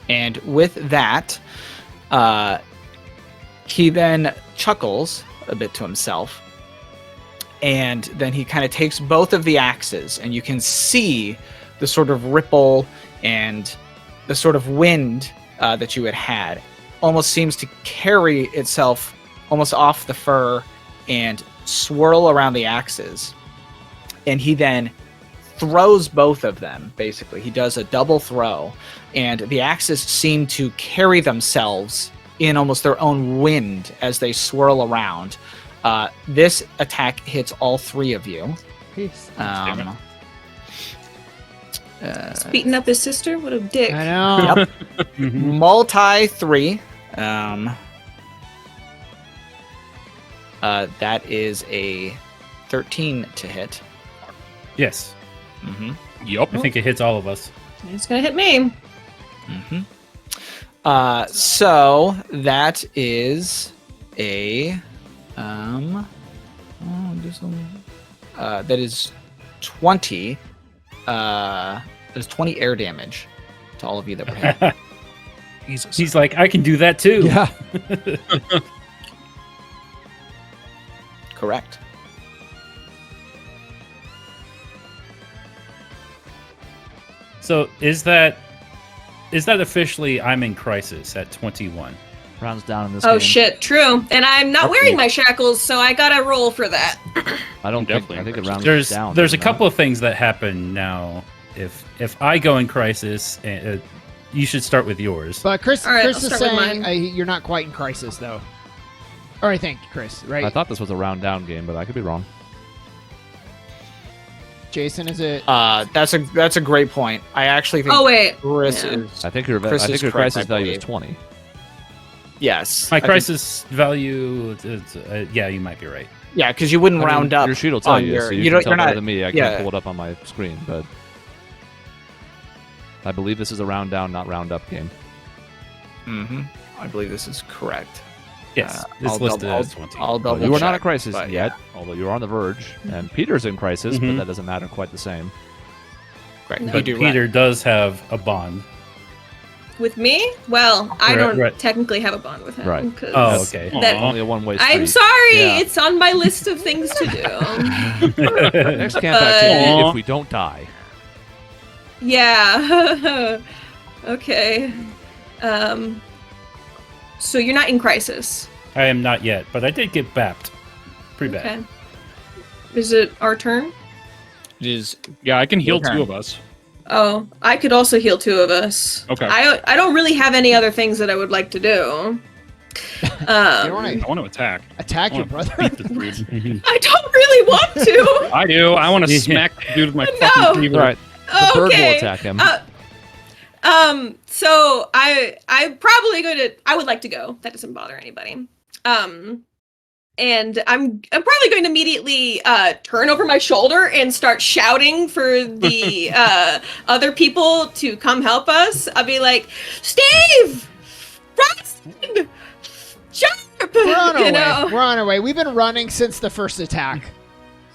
And with that, he then chuckles a bit to himself. And then he kind of takes both of the axes, and you can see the sort of ripple and the sort of wind that you had almost seems to carry itself almost off the fur and swirl around the axes. And he then throws both of them, basically. He does a double throw, and the axes seem to carry themselves in almost their own wind as they swirl around. This attack hits all three of you. Peace. He's beating up his sister? What a dick. I know. Yep. Multi 3. That is a 13 to hit. Yes. Mm-hmm. Yup. I think it hits all of us. It's gonna hit me. Mm-hmm. So that is a that is 20. There's 20 air damage to all of you that were hit. Jesus. He's like, I can do that too. Yeah. Correct. So is that officially I'm in crisis at 21? Rounds down in this Oh game. shit, true. And I'm not wearing my shackles, so I gotta roll for that. I don't think. Definitely I think it in rounds There's down. a doesn't couple of things that happen now. If I go in crisis, you should start with yours. But Chris, All right, Chris I'll is start with saying mine. you're not quite in crisis, though. Or I think, Chris, right? I thought this was a round down game, but I could be wrong. Jason, is it? That's a great point. I actually think Oh wait. Chris Yeah. is I think your Chris is correct, crisis I value is believe. 20. yes. My I think- crisis value, yeah, you might be right. yeah, because you wouldn't round up. Your sheet will tell on you, your, so you you don't. can tell You're better not. than me. I yeah. can't pull it up on my screen, but I believe this is a round down, not round up game. Mm-hmm. I believe this is correct. Yes, I'll it's listed double- as 20. I'll Well, double you are not check, in crisis but yet, yeah. although you are on the verge. And Peter's in crisis, but Mhm. that doesn't matter quite the same. Correct. No. You But do Peter does have a bond. With me? Well, I don't Right. technically have a bond with him. Right. 'cause Oh, okay. That- Only a one-way street. I'm sorry, Yeah. it's on my list of things to do. Next camp activity, Aw. if we don't die. Yeah. Okay. So you're not in crisis. I am not yet, but I did get bapped. Pretty bad. Okay. Is it our turn? It is. Yeah, I can heal Your turn. two of us. Oh, I could also heal two of us. Okay. I don't really have any other things that I would like to do. You don't want I to want to attack. attack I your wanna brother? beat this dude. I don't really want to. I do. I want to Yeah. smack the dude with my No. fucking cleaver. Right. The bird will Okay. attack him. So I'm probably going to. I would like to go. That doesn't bother anybody. And I'm probably going to immediately turn over my shoulder and start shouting for the other people to come help us. I'll be like, Steve, Preston, Sharp. We're on our you way. know? We're on our way. We've been running since the first attack.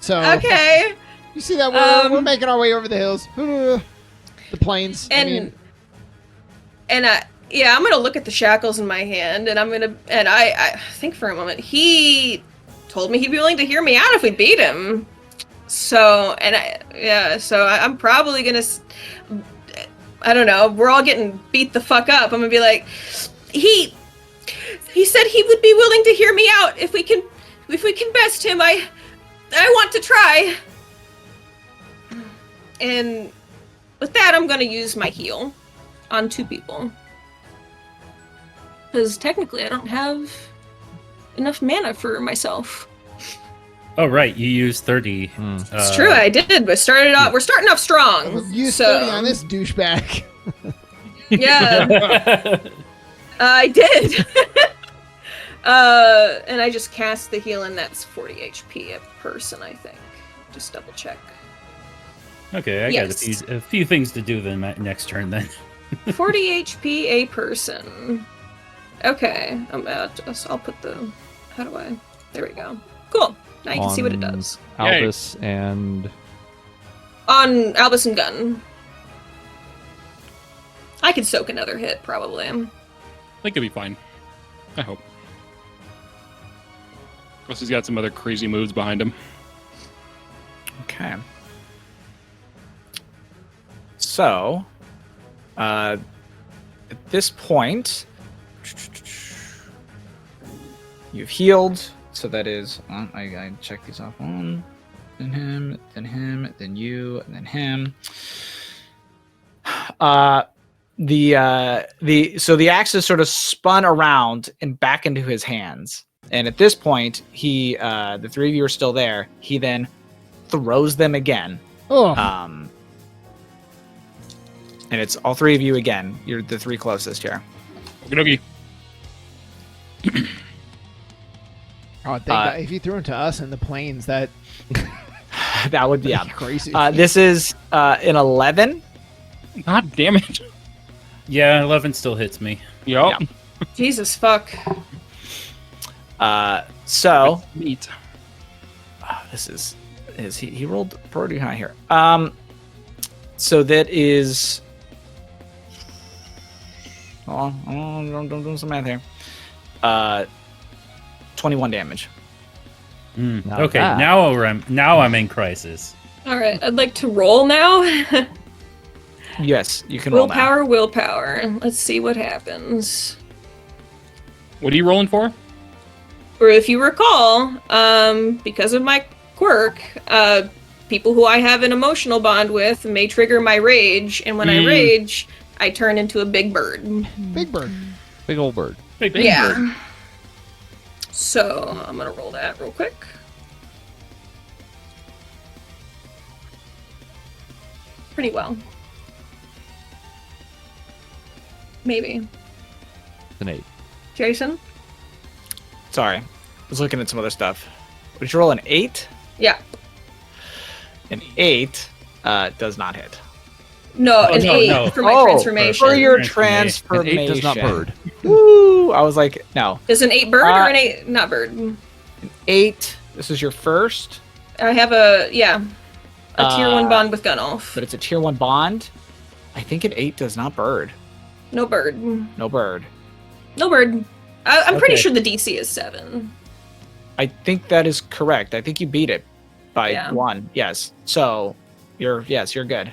So Okay. you see that we're making our way over the hills, the plains. And yeah, I'm gonna look at the shackles in my hand, and I think for a moment. He told me he'd be willing to hear me out if we beat him. So I'm probably gonna. I don't know. We're all getting beat the fuck up. I'm gonna be like, he said he would be willing to hear me out if we can best him. I want to try. And with that, I'm gonna use my heal on two people. Because technically I don't have enough mana for myself. Oh, right. You used 30. It's true, I did, but we're starting off strong. you so, 30 on this douchebag. Yeah, I did. And I just cast the heal, and that's 40 HP a person, I think. Just double check. Okay, I Yes. got a few things to do then next turn then. 40 HP a person. Okay, I'll put the. How do I? There we go. Cool. Now you can see what it does. Albus and On Albus and Gunn. I could soak another hit, probably. I think it'll be fine. I hope. Plus, he's got some other crazy moves behind him. Okay. So, at this point, you've healed. So that is, I check these off. One, then him, then you, and then him. So the axe is sort of spun around and back into his hands. And at this point, the three of you are still there. He then throws them again. Oh, And it's all three of you again. You're the three closest here. Okie oh, thank God. If you threw him to us in the plains, that That would be that'd be crazy. This is an 11. dokie. God damn it. Yeah, 11 still hits me. Yup. Yeah. Jesus fuck. So Neat. this is he rolled pretty high here. So that is. Don't do some math here. 21 damage. Not Okay, bad. now I'm in crisis. All right, I'd like to roll now. Yes, you can roll now. Willpower. Let's see what happens. What are you rolling for? Or if you recall, because of my quirk, people who I have an emotional bond with may trigger my rage, and when I rage, I turn into a big bird. Big bird. Big old bird. Big Yeah. bird. So I'm gonna roll that real quick. Pretty well. Maybe. It's an 8. Jason? Sorry, I was looking at some other stuff. Would you roll an 8? Yeah. An 8 does not hit. No, Oh, an no, 8 no. for my Oh, transformation. For your An transformation. 8 does not bird. Woo! I was like, no. Is an 8 bird or an 8 not bird? An 8. This is your first, I have a tier 1 Uh, bond with Gunolf. but it's a tier 1 bond. I think an 8 does not bird. No bird. No bird. No bird. I'm pretty Okay. sure the DC is 7. I think that is correct. I think you beat it by Yeah. 1. Yes. So you're good.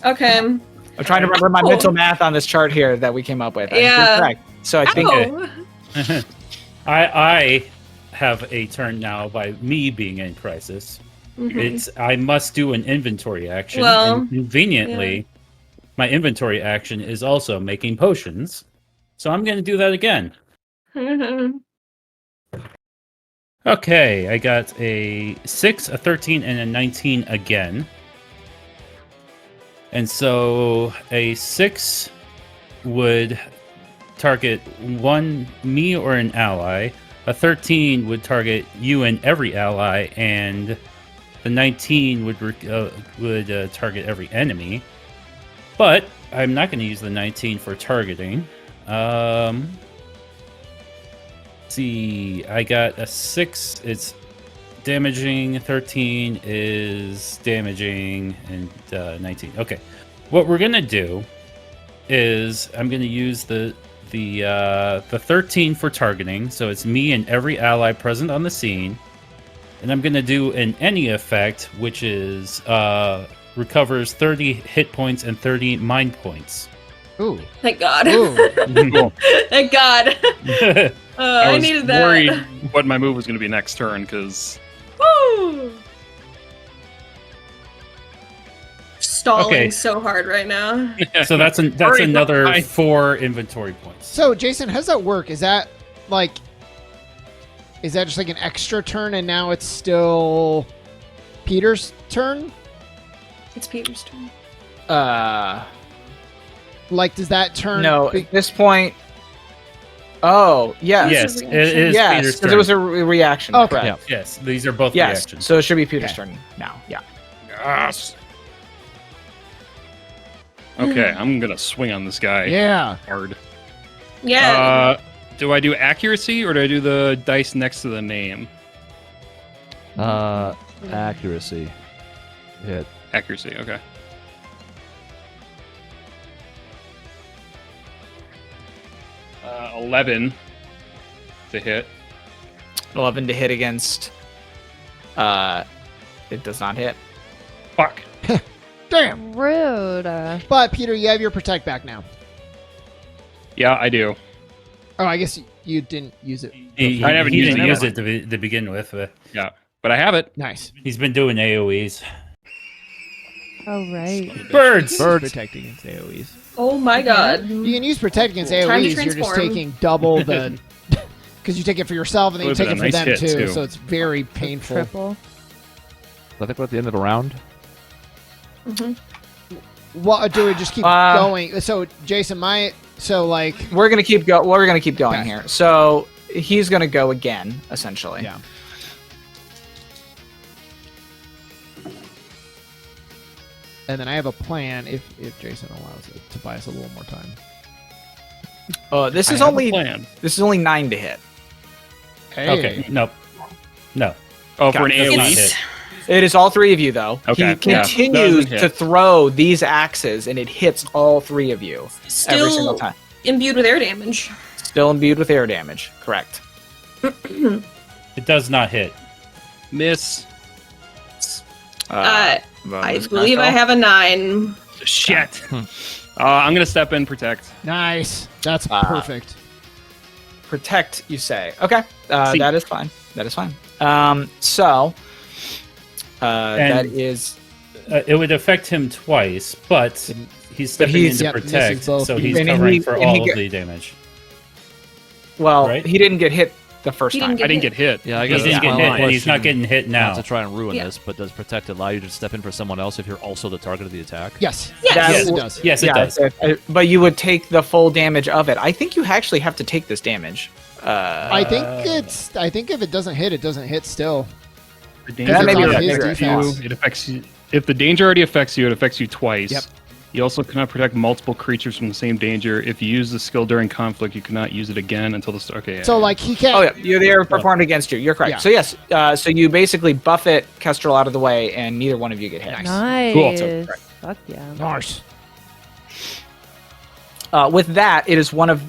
Okay. I'm trying to remember my Cool. mental math on this chart here that we came up with. I think Yeah. you're correct. So I think Oh. I have a turn now by me being in crisis. Mhm. I must do an inventory action. Well, and conveniently, my inventory action is also making potions. So I'm going to do that again. Okay, I got a 6, a 13, and a 19 again. And so a 6 would target me or an ally. A 13 would target you and every ally, and the 19 would target every enemy. But I'm not going to use the 19 for targeting. See, I got a 6. It's damaging. 13 is damaging, and 19. Okay, what we're gonna do is I'm gonna use the 13 for targeting. So it's me and every ally present on the scene, and I'm gonna do an any effect, which is recovers 30 hit points and 30 mind points. Ooh. Thank God. Ooh. Cool. Thank God. I was needed that. worried what my move was going to be next turn because Woo! Stalling Okay. so hard right now. So that's Already another fine. 4 inventory points. So, Jason, how does that work? Is that just like an extra turn and now it's still Peter's turn? It's Peter's turn. Like, does that turn? no. At this point. Oh, yes. Yes, a it is Yes, Peter's because turn. it was a reaction. Okay. Correct. Yeah. Yes, these are both Yes. reactions. So it should be Peter's Okay. turn now. Yeah. yes. Okay, I'm gonna swing on this guy Yeah. hard. Yeah. Do I do accuracy or do I do the dice next to the name? Accuracy. Hit. Accuracy. Okay. 11 to hit. 11 to hit against. It does not hit. Fuck. Damn. Rude. But Peter, you have your protect back now. Yeah, I do. Oh, I guess you didn't use it. He I haven't used didn't it use yet. it to begin with. But Yeah, but I have it. Nice. he's been doing AoEs. Oh, right. Birds. Protect against AoEs. Oh my god. You can use protect against Time to AoEs. You're just transform. taking double the. Because you take it for yourself and then you Would've take it been for a them nice hit, too, too. so it's very painful. Triple. I think we're at the end of the round. What do we just keep going? So Jason, we're We're gonna keep going Okay. here. So he's gonna go again, essentially. Yeah. And then I have a plan if Jason allows it to buy us a little more time. This I is have a only plan. 9 to hit. Hey. Okay. Nope. No. Oh, for an Got it. Does not AoE. hit. It is all 3 of you though. Okay, He yeah. continues Doesn't hit. to throw these axes, and it hits all 3 of you every single Still time. imbued with air damage. Still imbued with air damage. Correct. It does not hit. Miss. I bonus believe I natural. have a 9. Shit. I'm gonna step in, protect. Nice. That's Ah. perfect. Protect, you say. Okay. See. That is fine. That is fine. So that is It would affect him twice, but he's stepping he's- in Yep, to misses protect, both. so he's And covering he- for and he all of get- the damage. well, Right? he didn't get hit the first He time. didn't I didn't get hit. Yeah, I He guess didn't that's get my hit, only and he's not question. getting hit now. Not to try and ruin Yeah. this, but does protect allow you to step in for someone else if you're also the target of the attack? Yes. Yes. That's- It does. Yes, it does. But you would take the full damage of it. I think you actually have to take this damage. I think if it doesn't hit, it doesn't hit still. The That danger may be already his affects defense. you. It affects you. If the danger already affects you, it affects you twice. Yep. You also cannot protect multiple creatures from the same danger. If you use the skill during conflict, you cannot use it again until the start. Okay. So like he can't. Oh yeah, they are performed against you. You're correct. Yeah. So yes, so you basically buff it, Kestrel out of the way, and neither one of you get hit. Nice. Cool. So- Fuck yeah. Nice. With that, it is one of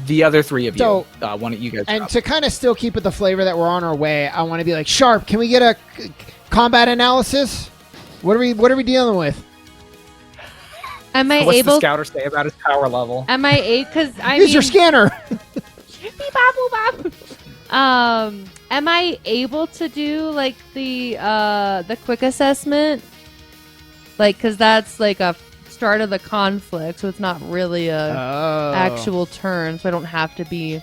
the other 3 of you. So- One of you guys. And drop. to kind of still keep it the flavor that we're on our way, I want to be like, Sharp, can we get a combat analysis? What are we dealing with? Am I What's the able? scouter say about his power level? Am I able? Because I Use mean, your scanner. Beep, bop, boop, bop. Am I able to do like the quick assessment? Like, because that's like a start of the conflict, so it's not really a actual turn, so I don't have to be.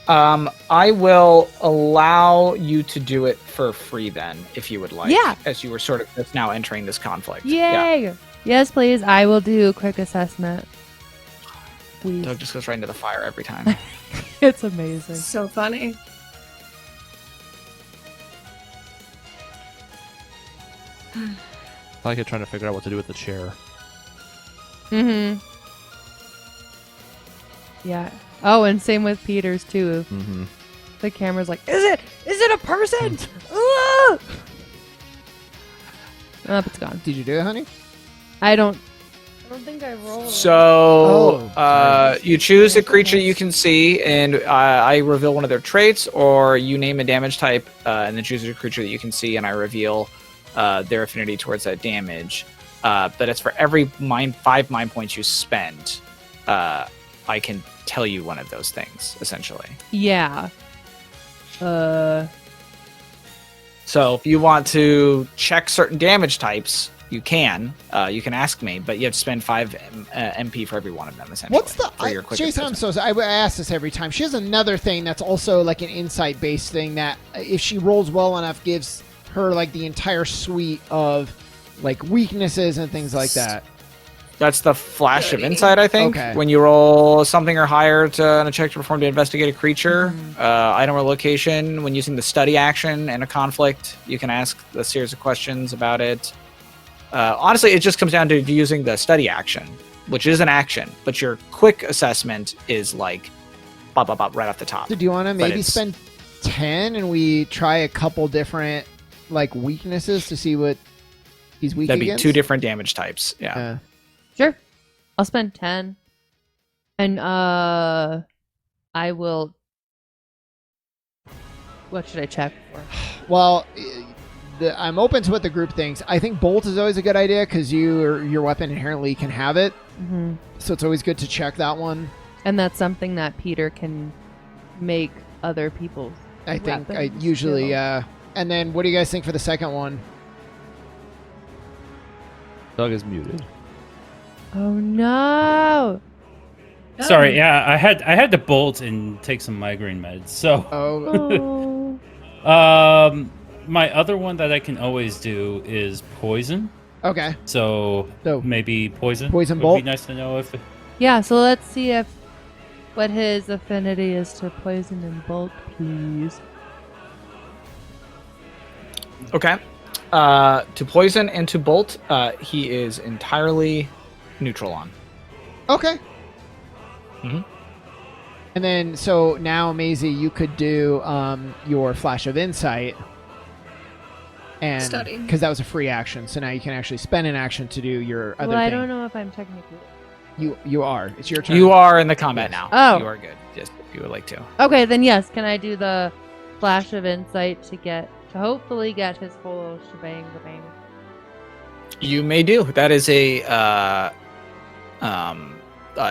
I will allow you to do it for free then, if you would like. Yeah. As you were sort of just now entering this conflict. Yeah. Yay! Yes, please. I will do a quick assessment. Please. Doug just goes right into the fire every time. It's amazing. So funny. I like it trying to figure out what to do with the chair. Mm-hmm. Yeah. Oh, and same with Peter's too. Mm-hmm. The camera's like, is it a person? Ah! Oh, it's gone. Did you do it, honey? I don't think I rolled. So Oh. you choose a creature you can see, and I reveal one of their traits, or you name a damage type, and then choose a creature that you can see, and I reveal their affinity towards that damage. But it's for every 5 mind points you spend. I can tell you one of those things, essentially. Yeah. So if you want to check certain damage types, you can. You can ask me, but you have to spend 5 MP for every one of them, essentially. What's the for your quick Jason? I'm assessment. so I ask this every time. She has another thing that's also like an insight based thing that if she rolls well enough gives her like the entire suite of like weaknesses and things like that. That's the flash of insight, I think. Okay. When you roll something or higher on a check to perform to investigate a creature, item or location, when using the study action in a conflict, you can ask a series of questions about it. Honestly, it just comes down to using the study action, which is an action, but your quick assessment is like bop, bop, bop, right off the top. So do you want to But maybe it's- spend 10 and we try a couple different like weaknesses to see what he's weak That'd be against? 2 different damage types. Yeah. Yeah. Sure. I'll spend 10. And I will. What should I check for? Well, I'm open to what the group thinks. I think bolt is always a good idea because your weapon inherently can have it. Mm-hmm. So it's always good to check that one. And that's something that Peter can make other people's. I think I weapons usually, do. And then what do you guys think for the second one? Doug is muted. Oh no! Sorry, yeah, I had to bolt and take some migraine meds. So, Oh. my other one that I can always do is poison. Okay. So So, maybe poison. poison would bolt? be nice to know if. Yeah. So let's see what his affinity is to poison and bolt, please. Okay. To poison and to bolt, he is entirely neutral on. Okay. Mhm. And then, so now, Maisie, you could do your Flash of Insight. And Study. because that was a free action, so now you can actually spend an action to do your other Well, I thing. don't know if I'm technically. You are. It's your turn. You are in the combat now. Oh. You are good. Just if you would like to. Okay, then yes. Can I do the flash of insight to hopefully get his whole shebang bang? You may do. That is a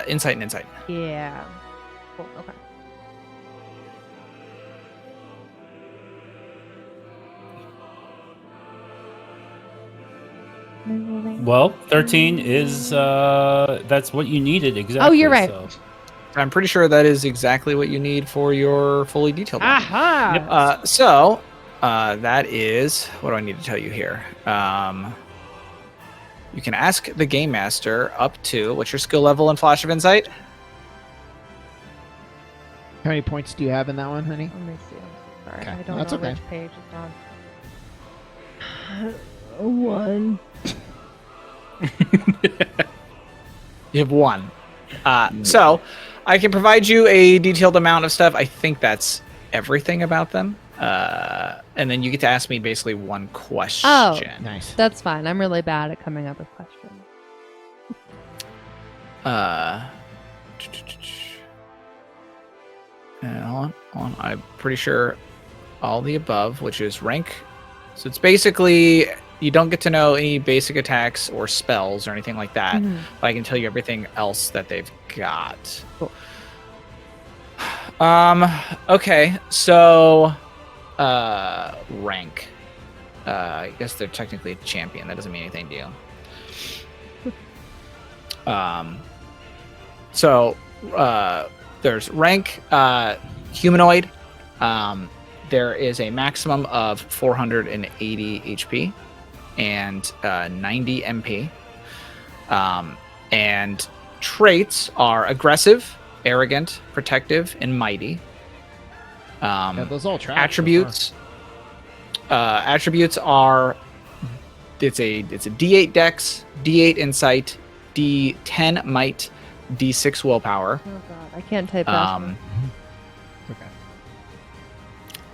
insight and insight. Yeah. Cool. Okay. Well, 13 is that's what you needed exactly. Oh, you're right. So. I'm pretty sure that is exactly what you need for your fully detailed one. Aha! So that is what do I need to tell you here? You can ask the game master up to what's your skill level in Flash of Insight? How many points do you have in that one, honey? Let me see. I'm so sorry. Okay, I don't that's know okay. which page it's on. One. You have one. So I can provide you a detailed amount of stuff. I think that's everything about them. And then you get to ask me basically one question. Oh. Nice. That's fine. I'm really bad at coming up with questions. Hold on. I'm pretty sure all the above, which is rank. So it's basically you don't get to know any basic attacks or spells or anything like that. Mhm. But I can tell you everything else that they've got. Cool. Okay, so rank. I guess they're technically a champion. That doesn't mean anything to you. So there's rank humanoid. There is a maximum of 480 HP and 90 MP. And traits are aggressive, arrogant, protective, and mighty. Yeah, those all track. Attributes. Attributes are it's a D8 Dex, D8 Insight, D10 Might, D6 Willpower. Oh god, I can't type that. Okay.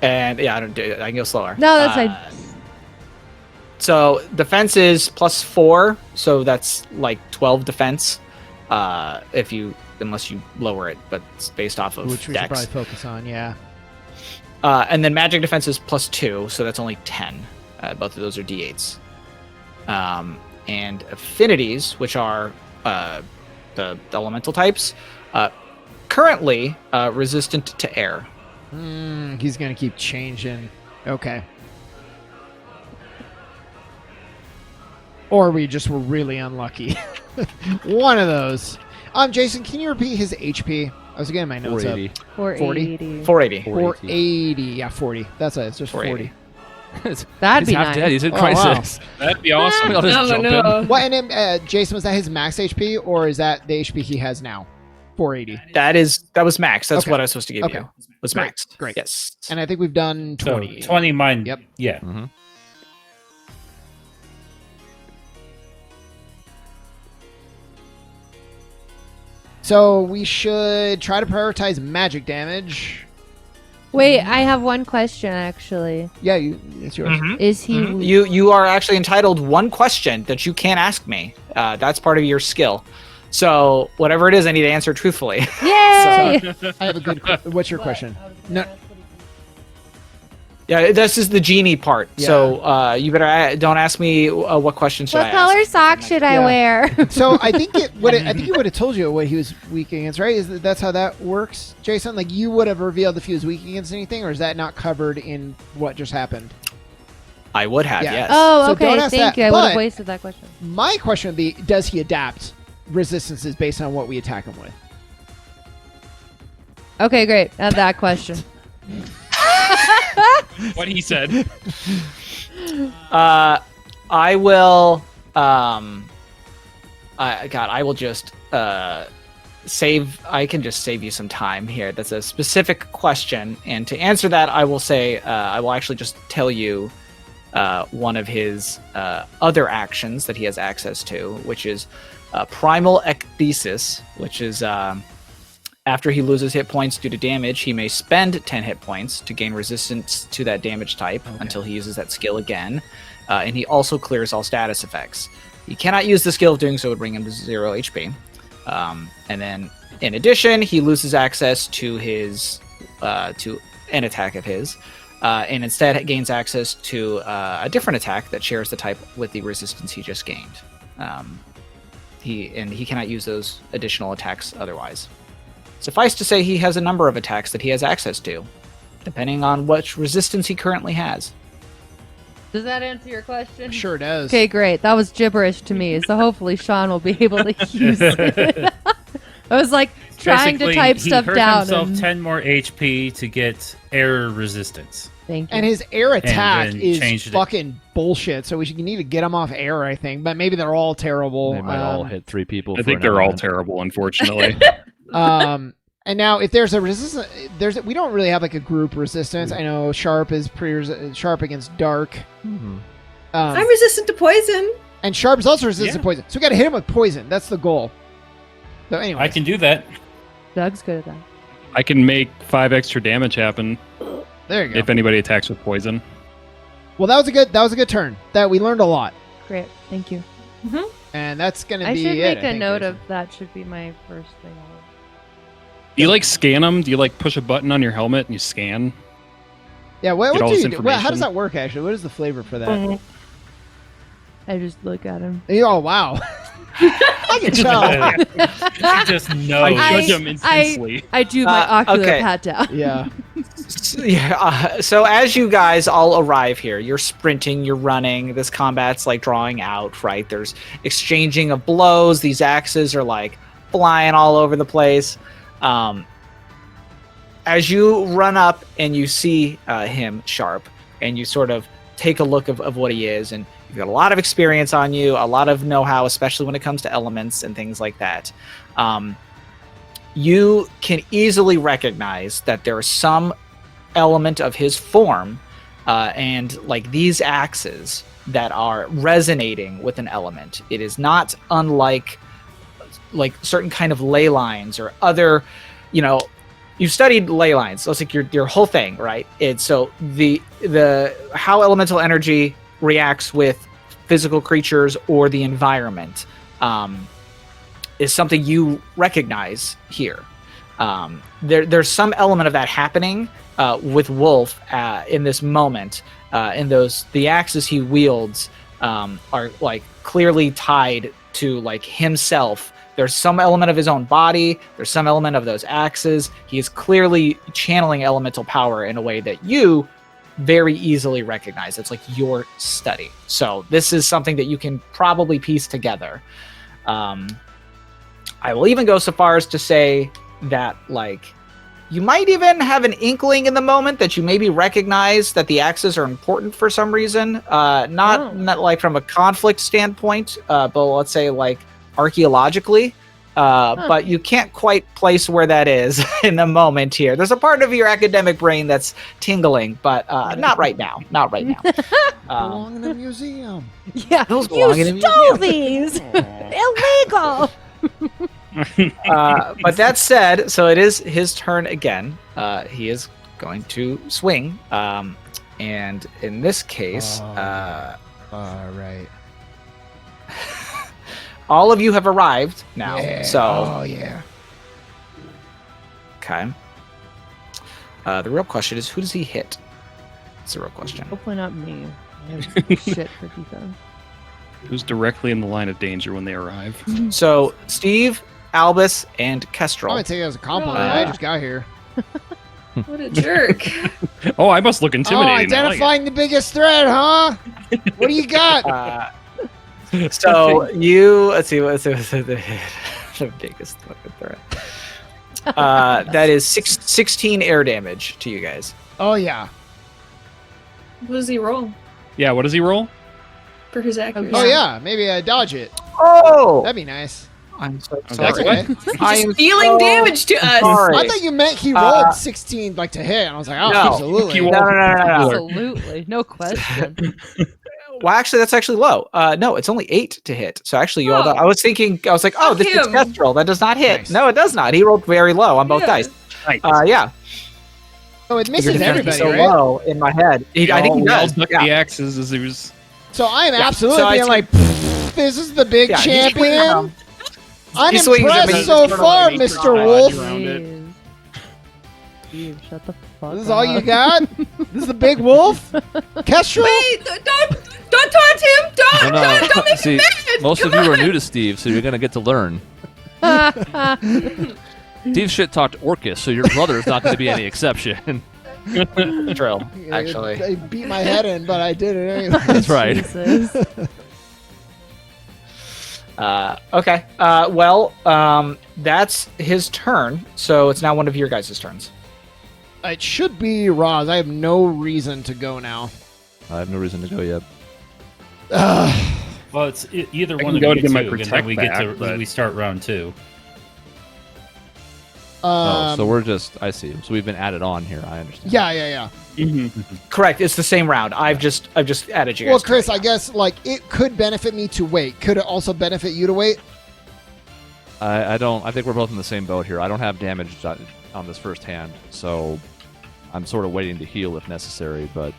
And yeah, I can go slower. No, that's fine. So defense is +4, so that's like 12 defense. Unless you lower it, but it's based off of Which we should Dex. probably focus on, yeah. And then magic defense is +2, so that's only 10. Both of those are D8s. And affinities, which are the elemental types, currently resistant to air. He's going to keep changing. Okay. Or we just were really unlucky. One of those. Jason, can you repeat his HP? I was getting my notes 480. up. 480. 480. 480. Yeah, 40. That's it. It's just 40. 480. That'd be He's half nice. dead. He's in Oh, crisis. That'd be awesome. I'll just No, jump no. in. What? And then, Jason, was that his max HP or is that the HP he has now? 480. That was max. That's Okay. what I was supposed to give Okay. you. Was Great, max. great. Yes. And I think we've done So 20. 20 mine. Yep. Yeah. Mm-hmm. So we should try to prioritize magic damage. Wait, I have one question actually. Yeah, it's yours. Is he Mhm. You are actually entitled one question that you can ask me. That's part of your skill. So whatever it is, I need to answer truthfully. Yay! I have a good. What's your question? No. Yeah, this is the genie part. So you better don't ask me what question should I What color ask. socks should I Yeah. wear? So I think I think he would have told you what he was weak against, right? That's how that works, Jason? Like you would have revealed if he was weak against anything, or is that not covered in what just happened? I would have, Yeah. yes. Oh, So okay. don't ask Thank that, you. I would but- have wasted that question. My question would be, does he adapt resistances based on what we attack him with? Okay, great. Add that question. What he said. I will. I will just save. I can just save you some time here. That's a specific question, and to answer that, I will say I will actually just tell you one of his other actions that he has access to, which is Primal Ecthesis, which is after he loses hit points due to damage, he may spend 10 hit points to gain resistance to that damage type until he uses that skill again. And he also clears all status effects. He cannot use the skill of doing so, it would bring him to 0 HP. And then, in addition, he loses access to his to an attack of his, and instead gains access to a different attack that shares the type with the resistance he just gained. He cannot use those additional attacks otherwise. Suffice to say, he has a number of attacks that he has access to, depending on which resistance he currently has. Does that answer your question? Sure does. Okay, great. That was gibberish to me, so hopefully Sean will be able to use it. I was like trying to Basically, type he stuff hurt down. himself and- 10 more HP to get air resistance. Thank you. And his air attack then is changed it. fucking bullshit. So we need to get him off air, I think. But maybe they're all terrible. They might all hit 3 people. I for think an they're all element. terrible, unfortunately. And now, if there's a resistance, we don't really have like a group resistance. I know Sharp is sharp against dark. I'm resistant to poison. And Sharp is also resistant to Yeah. poison. So we got to hit him with poison. That's the goal. So anyway, I can do that. Doug's good at that. I can make 5 extra damage happen there you go. if anybody attacks with poison. Well, that was a good turn. That we learned a lot, Great. Thank you. and that's gonna I be should it. make I a think, note Jason. of that. Should be my first thing. Do you like scan them? Do you like push a button on your helmet and you scan? Yeah, what Get all do this you do? How does information? that work actually? What is the flavor for that? I just look at him. Oh wow, I can tell. You just know. I judge them intensely. I do my ocular okay. pat down. Yeah. So as you guys all arrive here, you're sprinting, you're running. This combat's like drawing out, right? There's exchanging of blows. These axes are like flying all over the place. As you run up and you see him, Sharp, and you sort of take a look of what he is, and you've got a lot of experience on you, a lot of know-how, especially when it comes to elements and things like that. You can easily recognize that there is some element of his form and like these axes that are resonating with an element. It is not unlike like certain kind of ley lines or other, you've studied ley lines, so it's like your whole thing, right? It's so the how elemental energy reacts with physical creatures or the environment is something you recognize here. There's some element of that happening with Wolf in this moment, and the axes he wields are like clearly tied to like himself. There's some element of his own body. There's some element of those axes. He is clearly channeling elemental power in a way that you very easily recognize. It's like your study. So this is something that you can probably piece together. I will even go so far as to say that like you might even have an inkling in the moment that you maybe recognize that the axes are important for some reason. Not like from a conflict standpoint, but let's say like archaeologically. But you can't quite place where that is in the moment here. There's a part of your academic brain that's tingling, but not right now. Not right now. Belong in a museum. Yeah, Those belong in a you stole museum. these. Illegal. But that said, so it is his turn again. He is going to swing. And in this case, right. all of you have arrived now. Yeah. So Oh yeah. okay. The real question is, who does he hit? That's the real question. Hopefully not me. I have shit for defense. Who's directly in the line of danger when they arrive? So Steve, Albus, and I'm Kestrel. gonna take it as a compliment. Oh, I yeah. just got here. What a jerk. Oh, I must look Oh, intimidating. I like it. identifying the biggest threat, huh? What do you got? So you let's see what's the biggest fucking threat. That is 16 air damage to you guys. Oh yeah. What does he roll Yeah, what does he roll? for his accuracy? Oh yeah. Maybe I dodge it. Oh, That'd be nice. I'm so That's sorry. Okay. I am Just dealing so damage to us. sorry. I thought you meant he rolled 16 like to hit, and I was like, oh, No. absolutely. You No. Absolutely, no question. Well, actually, that's actually low. No, it's only 8 to hit. So actually, you all. Oh. I was thinking. I was like, oh, Fuck this is him. Kestrel. That does not hit. Nice. No, it does not. He rolled very low on both Yeah. dice. Nice. Yeah. So it Your misses defense is everybody, so right? low in my head. I think he We all does. ducked Yeah. the axes as he was. So I am Yeah. absolutely So I being see- like, this is the big Yeah, he's swinging champion. around. I'm He swings it, but impressed he's so turtle far, and he Mr. turtle Wolf. around it. Jeez. Steve, shut the fuck This is up. all you got? This is the big wolf? Kestrel? Wait, don't taunt him. Don't make him See, mad. most of Come you are on. new to Steve, so you're gonna get to learn. Steve shit talked Orcus, so your brother is not going to be any exception. Drill, actually. I beat my head in, but I did it anyway. That's right. Jesus. Okay. Well, that's his turn. So it's now one of your guys' turns. It should be Roz. I have no reason to go now. I have no reason to go yet. Well, it's either I one can of go you to get my two, and then protect we get back, to but- we start round 2. Oh, so we're just, I see. So we've been added on here, I understand. Yeah. Correct. It's the same round. I've just added you guys. Well, to Chris, it. I guess like it could benefit me to wait. Could it also benefit you to wait? I don't, I think we're both in the same boat here. I don't have damage on this first hand, so I'm sort of waiting to heal if necessary, but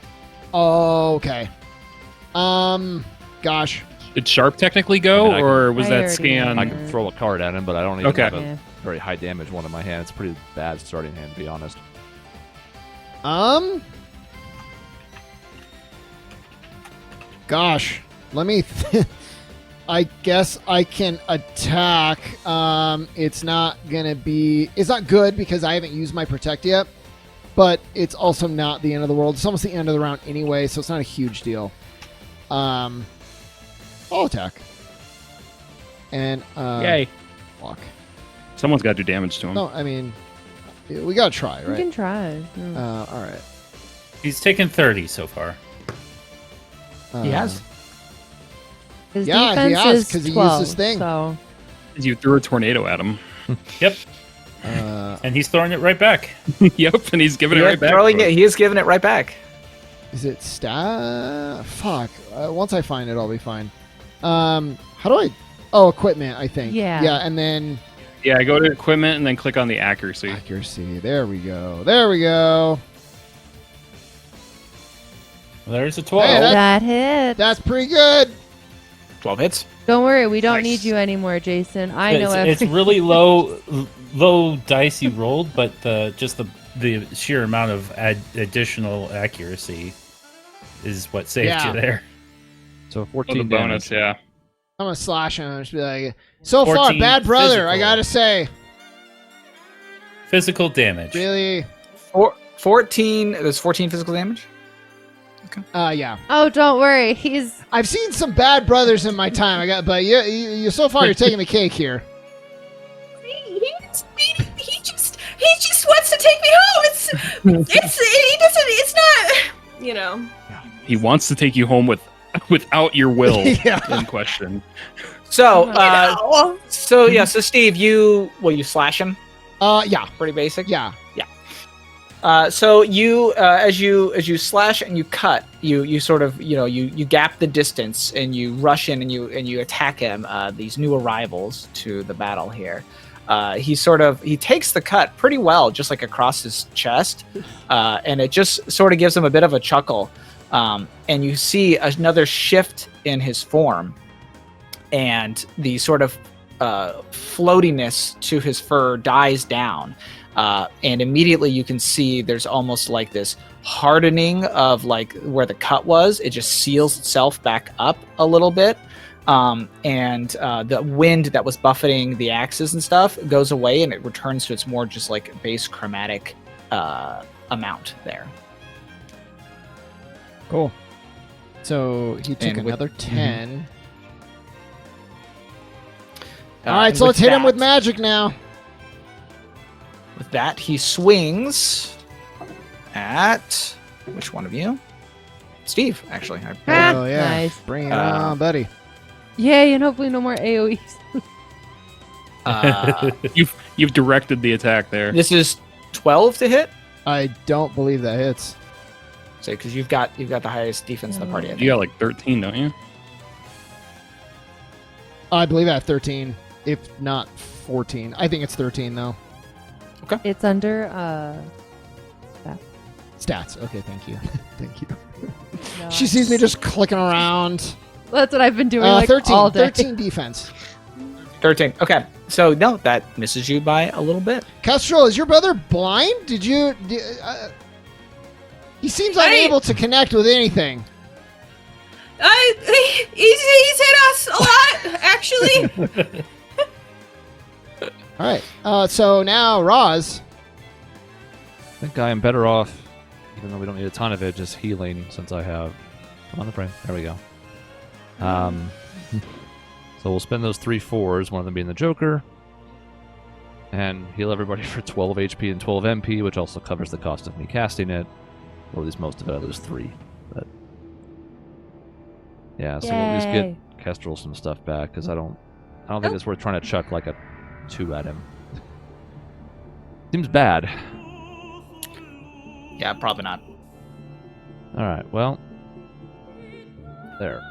Oh, okay. Gosh. Did Sharp technically go, I mean, I can- or was I that already scan? I can throw a card at him, but I don't even Okay. have a Yeah. very high damage one in my hand. It's a pretty bad starting hand, to be honest. Gosh. Let me. I guess I can attack. It's not gonna be. It's not good because I haven't used my protect yet. But it's also not the end of the world. It's almost the end of the round anyway, so it's not a huge deal. I'll attack. And Yay! block. Someone's got to do damage to him. No, I mean, we gotta try, You right? can try. Yeah. All right. He's taken 30 so far. He has. His yeah, he defense has, is 'cause he used 12, his thing. So You threw a tornado at him. Yep, Uh, and he's throwing it right back. Yep, and he's giving it Yeah, right back. throwing to it. him. He is giving it right back. is it stat? Fuck. Once I find it, I'll be fine. How do I? Oh, equipment. I think. Yeah. Yeah, and then Yeah, go to equipment and then click on the accuracy. accuracy. There we go. There we go. Well, there's a 12. Hey, that hit. That's pretty good. 12 hits. Don't worry, we don't Nice. need you anymore, Jason. I know it's everything. really low dice you rolled, but just the sheer amount of additional accuracy is what saved Yeah. you there. So Oh, 14 the bonus, damage. yeah. I'm gonna slash him and just be like, so far, 14 bad brother. I physical. gotta say, Physical damage. really. 14. There's 14 physical damage. Yeah. Oh, don't worry. He's I've seen some bad brothers in my time. But you so far you're taking the cake here. He just wants to take me home. It's not, you know. He wants to take you home without your will Yeah. in question. So, Oh. so Steve, you slash him. Yeah. Pretty basic. Yeah. So you, as you slash and you cut, you sort of you gap the distance and you rush in and you attack him. These new arrivals to the battle here. He takes the cut pretty well, just like across his chest, and it just sort of gives him a bit of a chuckle. And you see another shift in his form, and the sort of floatiness to his fur dies down, and immediately you can see there's almost like this hardening of like where the cut was. It just seals itself back up a little bit, and the wind that was buffeting the axes and stuff goes away, and it returns to its more just like base chromatic amount there. Cool. So he took And with- another 10. All And right, so with let's hit him with that- magic now. With that, he swings at which one of you? Steve, actually. Oh, yeah. Nice. Bring it on, buddy. Yay, and hopefully no more AoEs. You've directed the attack there. This is 12 to hit. I don't believe that hits. So, because you've got the highest defense in the party. I think. You got like 13, don't you? I believe I have 13, if not 14. I think it's 13, though. It's under Stats. Okay, thank you. Thank you. no. She sees me just clicking around. That's what I've been doing like 13, all day. 13 defense. 13. Okay, so no, that misses you by a little bit. Kestrel, is your brother blind? He seems unable to connect with anything. He's hit us a lot, actually. All right. So now, Roz. I think I am better off, even though we don't need a ton of it, just healing since I have. Come on the frame. There we go. So we'll spend those 3 4s, one of them being the Joker, and heal everybody for 12 HP and 12 MP, which also covers the cost of me casting it, or at least most of it. I lose 3. But yeah, so we'll at least Yay. get Kestrel some stuff back because I don't think it's worth trying to chuck like a 2 at him. Seems bad. Yeah, probably not. All right, well, there.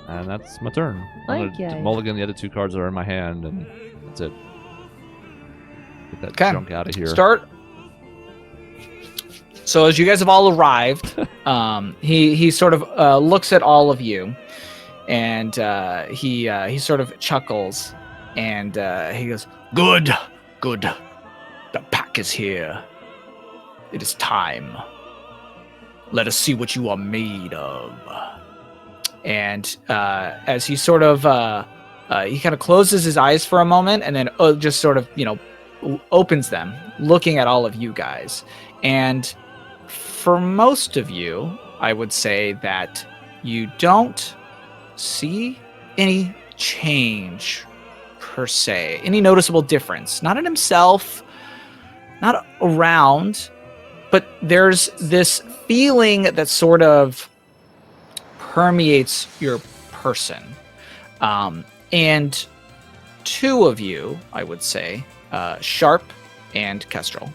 And that's my turn. I'm Like going to ya. mulligan the other 2 cards that are in my hand, and that's it. Get that Okay. junk out of here. Start. So as you guys have all arrived, he sort of looks at all of you, and he sort of chuckles, and he goes, "Good, good. The pack is here. It is time. Let us see what you are made of." And as he sort of he kind of closes his eyes for a moment, and then just sort of opens them, looking at all of you guys. And for most of you, I would say that you don't see any change per se, any noticeable difference. Not in himself, not around, but there's this feeling that sort of permeates your person. And 2 of you, I would say, Sharp and Kestrel,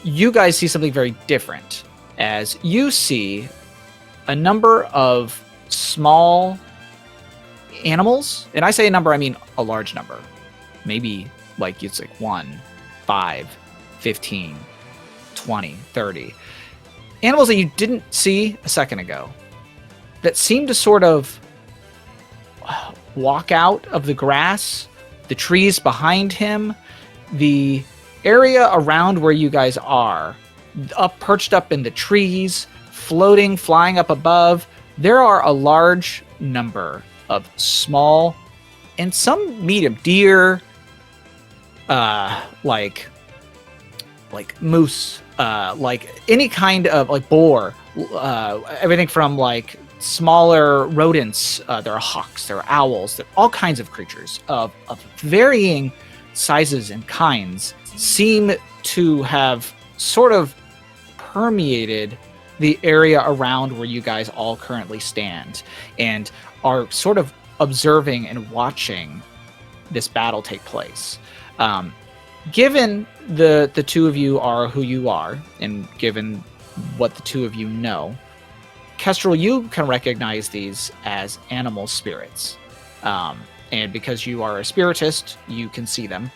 you guys see something very different, as you see a number of small animals. And I say a number, I mean a large number. Maybe like it's like 1, 5, 15, 20, 30. Animals that you didn't see a second ago, that seem to sort of walk out of the grass, the trees behind him, the area around where you guys are, perched up in the trees, floating, flying up above. There are a large number of small and some medium deer, like moose, like any kind of like boar, everything from like smaller rodents. There are hawks, there are owls, there are all kinds of creatures of varying sizes and kinds seem to have sort of permeated the area around where you guys all currently stand and are sort of observing and watching this battle take place. Given the 2 of you are who you are, and given what the 2 of you know, Kestrel, you can recognize these as animal spirits. And because you are a spiritist, you can see them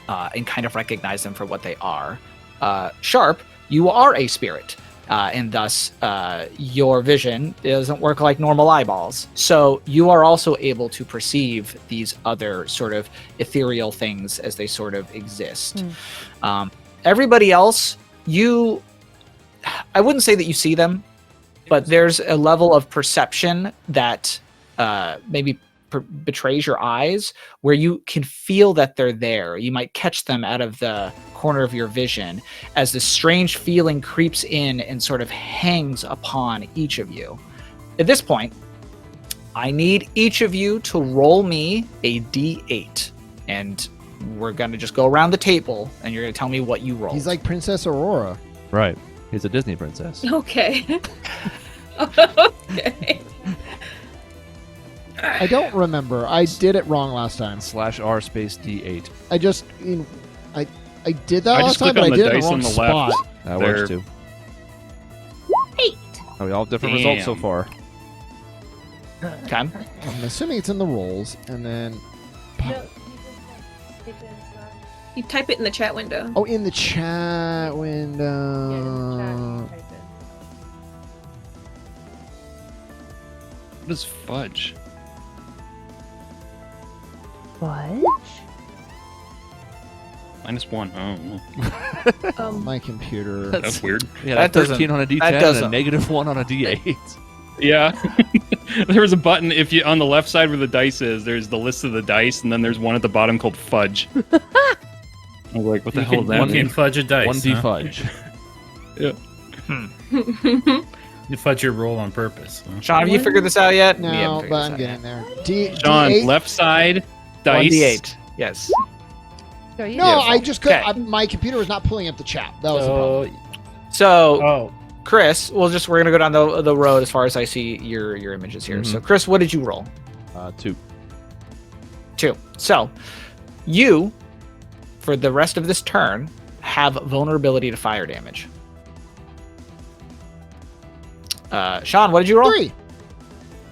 and kind of recognize them for what they are. Sharp, you are a spirit. and thus your vision doesn't work like normal eyeballs. So you are also able to perceive these other sort of ethereal things as they sort of exist. Everybody else, I wouldn't say that you see them, but there's a level of perception that maybe betrays your eyes, where you can feel that they're there. You might catch them out of the corner of your vision as this strange feeling creeps in and sort of hangs upon each of you. At this point, I need each of you to roll me a d8, and we're going to just go around the table, and you're going to tell me what you rolled. He's like Princess Aurora. Right. He's a Disney princess. Okay. Okay. I don't remember. I did it wrong last time. /R space D8. I just, I did that I last just time, click but I on the did it in dice the wrong on the spot. left. That There. works too. 8. Oh, we all have different results so Damn. far. Okay. I'm assuming it's in the rolls, and then You type it in the chat window. oh, in the chat window. What is fudge? What? -1. Oh, My computer. that's weird. Yeah, That that 13 doesn't- on a D10 that and a doesn't- -1 on a D8. Yeah. There was a button if you on the left side where the dice is, there's the list of the dice, and then there's one at the bottom called fudge. I was like, what the You hell can, is that you mean? can fudge a dice. 1D huh? fudge. You fudge your roll on purpose. Huh? Sean, have you figured this out yet? We haven't No, figured but this I'm out getting yet. there. Sean, D8? left side, dice. 1d8. Yes. Go, you No, do. I just couldn't. Okay. My computer was not pulling up the chat. That was the problem. So, Oh, Chris, we're gonna go down the road as far as I see your images here. So, Chris, what did you roll? 2. 2. So, you, for the rest of this turn, have vulnerability to fire damage. Sean, what did you roll? 3.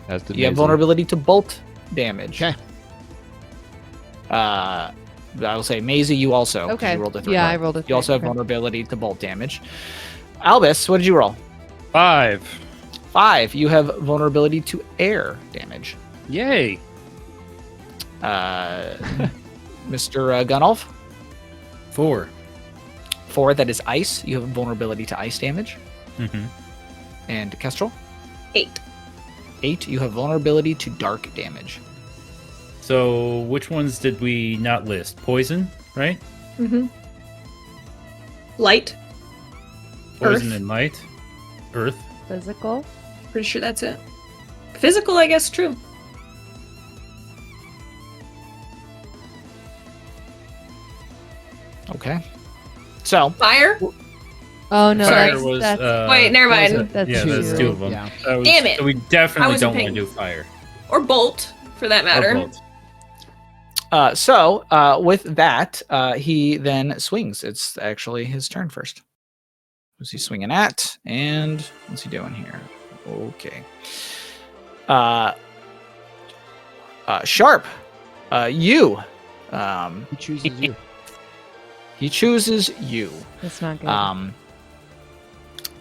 As did You have Maisie. vulnerability to bolt damage. Okay. I will say, Maisie, you also. 'cause Okay. You rolled a 3. Yeah, I rolled a 3. You also have okay. vulnerability to bolt damage. Albus, what did you roll? 5. 5. You have vulnerability to air damage. Yay. Mr. Gunolf, 4. 4. That is ice. You have vulnerability to ice damage. Mm-hmm. And Kestrel, 8. 8. You have vulnerability to dark damage. So, which ones did we not list? Poison, right? Mm-hmm. Light. Poison Earth. and light. Earth. Physical. Pretty sure that's it. Physical, I guess, true. Okay. So, Fire. Oh no, Sorry. Fire was. that's Wait, never that was mind. that's yeah, that's 2 of them. Yeah. That was- Damn it. So we I definitely wasn't don't want to paying- do fire. Or bolt, for that Or matter. bolt. with that, he then swings. It's actually his turn first. Who's he swinging at? And what's he doing here? Okay. Sharp. You. He chooses you. He chooses you. That's not good. I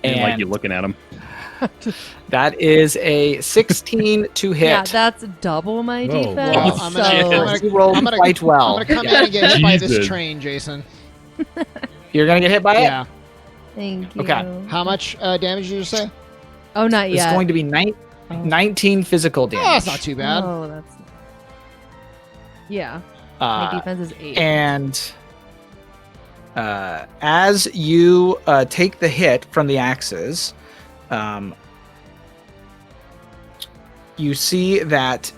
And didn't like you looking at him. that is a 16 to hit. yeah, that's double my Whoa, defense. wow. I'm so gonna- You rolled I'm gonna- quite well. I'm gonna come in and get hit by this Jesus. train, Jason. You're gonna get hit by it. Yeah. thank you. Okay. How much damage did you say? Oh, not It's yet. going to be 19 physical damage. Oh, that's not too bad. Oh, that's. Yeah, my Uh, defense is 8. and as you take the hit from the axes, you see that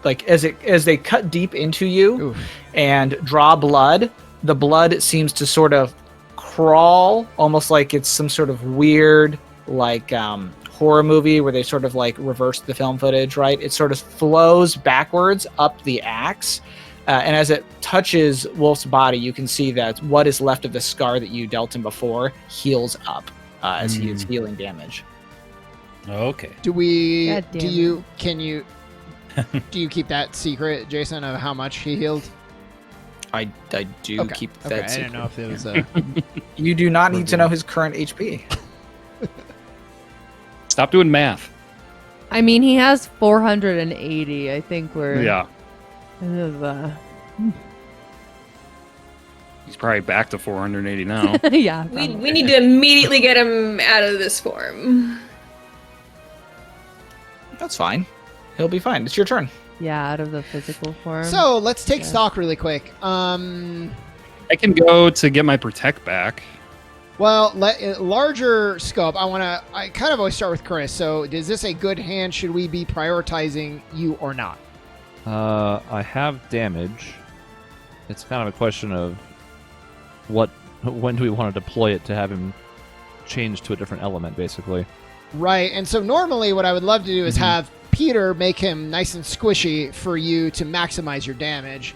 like as they cut deep into you Oof. and draw blood, the blood seems to sort of crawl, almost like it's some sort of weird like horror movie where they sort of like reverse the film footage, right? It sort of flows backwards up the axe. And as it touches Wolf's body, you can see that what is left of the scar that you dealt him before heals up as he is healing damage. Okay. Do we? God damn Do it. you? Can you? Do you keep that secret, Jason, of how much he healed? I do Okay. keep Okay, that I secret. didn't know if it was. You do not need to know his current HP. Stop doing math. I mean, he has 480. I think we're Yeah. kind of, He's probably back to 480 now. yeah. We probably. need to immediately get him out of this form. That's fine. He'll be fine. It's your turn. Yeah, out of the physical form. So let's take Yeah. stock really quick. I can go to get my protect back. Well, larger scope. I kind of always start with Chris. So, is this a good hand? Should we be prioritizing you or not? I have damage. It's kind of a question of when do we want to deploy it to have him change to a different element, basically. Right. And so normally, what I would love to do is have Peter make him nice and squishy for you to maximize your damage.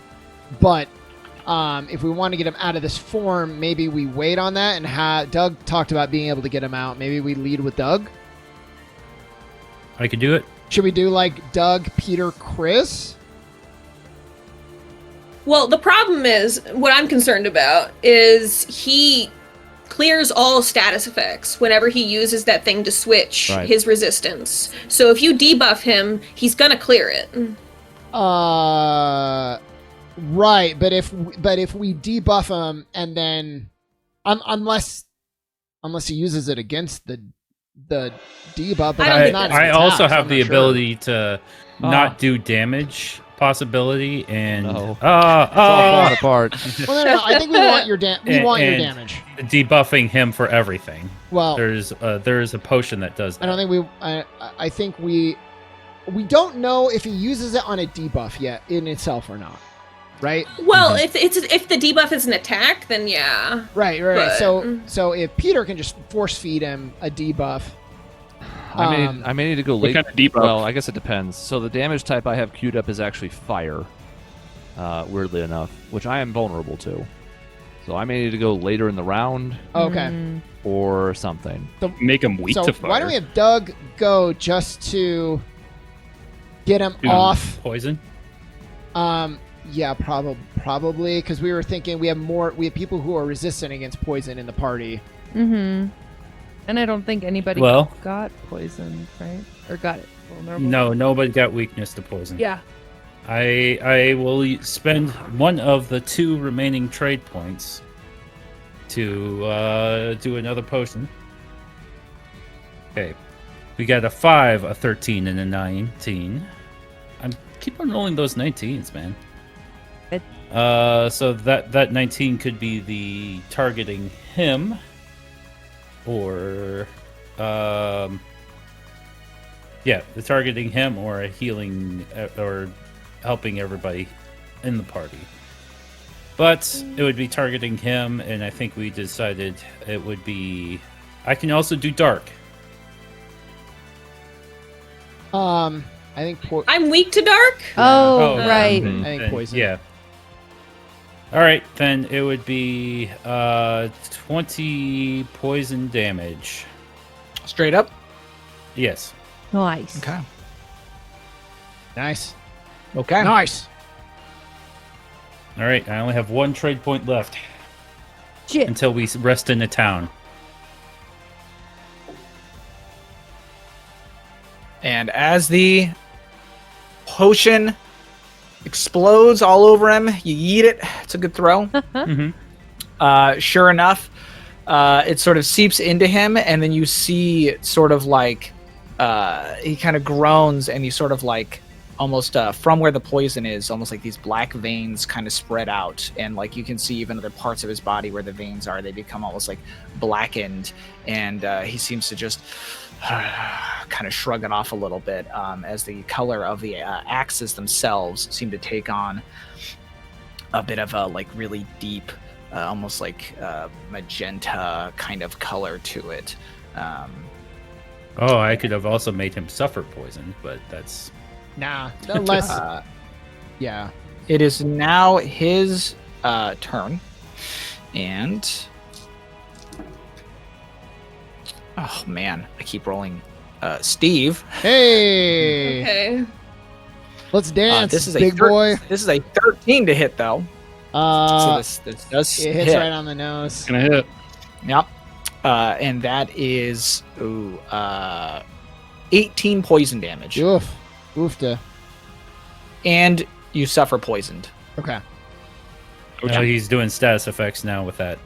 But if we want to get him out of this form, maybe we wait on that and have Doug talked about being able to get him out. Maybe we lead with Doug. I could do it. Should we do like Doug, Peter, Chris? Well, the problem is, what I'm concerned about is he clears all status effects whenever he uses that thing to switch Right. his resistance. So if you debuff him, he's gonna clear it. Right, but if we debuff him and then unless he uses it against the debuff, but I don't think not that's- I as also attacks, have I'm the not sure. ability to Ah. not do damage possibility and No. It's all falling apart. Well, no, I think we want your And- your and- damage. debuffing him for everything. Well, There's a potion that does that. I don't think I think we don't know if he uses it on a debuff yet in itself or not. Right? Well, if the debuff is an attack, then yeah. Right. But- So if Peter can just force feed him a debuff. I may need to go What late. kind of debuff? Well, I guess it depends. So the damage type I have queued up is actually fire, weirdly enough, which I am vulnerable to. So I may need to go later in the round Okay. Mm. or something. Make him weak So to fire. why don't we have Doug go just to get him Do off? poison. Yeah, probably because we were thinking we have people who are resistant against poison in the party. Mm-hmm. And I don't think anybody Well- got poisoned, right? Or got it vulnerable. No, nobody got weakness to poison. Yeah. I will spend one of the 2 remaining trade points to do another potion. Okay, we got a 5, a 13, and a 19. I'm keep on rolling those 19s, man. Good. So that 19 could be the targeting him, or the targeting him, or a healing, or helping everybody in the party. But it would be targeting him, and I think we decided it would be. I can also do dark. I think I'm weak to dark. Oh, Oh, right. mhm. I think Then- poison. Yeah. All right, then it would be 20 poison damage. Straight up. Yes. Nice. Okay. Nice. Okay. Nice. All right, I only have 1 trade point left Shit. until we rest in the town. And as the potion explodes all over him, you yeet it. It's a good throw. Mm-hmm. Sure enough, it sort of seeps into him, and then you see sort of like he kind of groans, and he sort of like almost from where the poison is, almost like these black veins kind of spread out, and like you can see even other parts of his body where the veins are, they become almost like blackened, and he seems to just kind of shrug it off a little bit as the color of the axes themselves seem to take on a bit of a like really deep, almost like magenta kind of color to it. Oh, I could have also made him suffer poison, but that's Nah. Unless. Yeah. It is now his turn, and oh man, I keep rolling. Steve, Hey. Okay. Let's dance, this is big boy. This is a 13 to hit though. So this does It hits hit. right on the nose. Gonna hit. Yep. And that is 18 poison damage, Oof. Oofta. and you suffer poisoned. Okay. Oh, he's doing status effects now with that.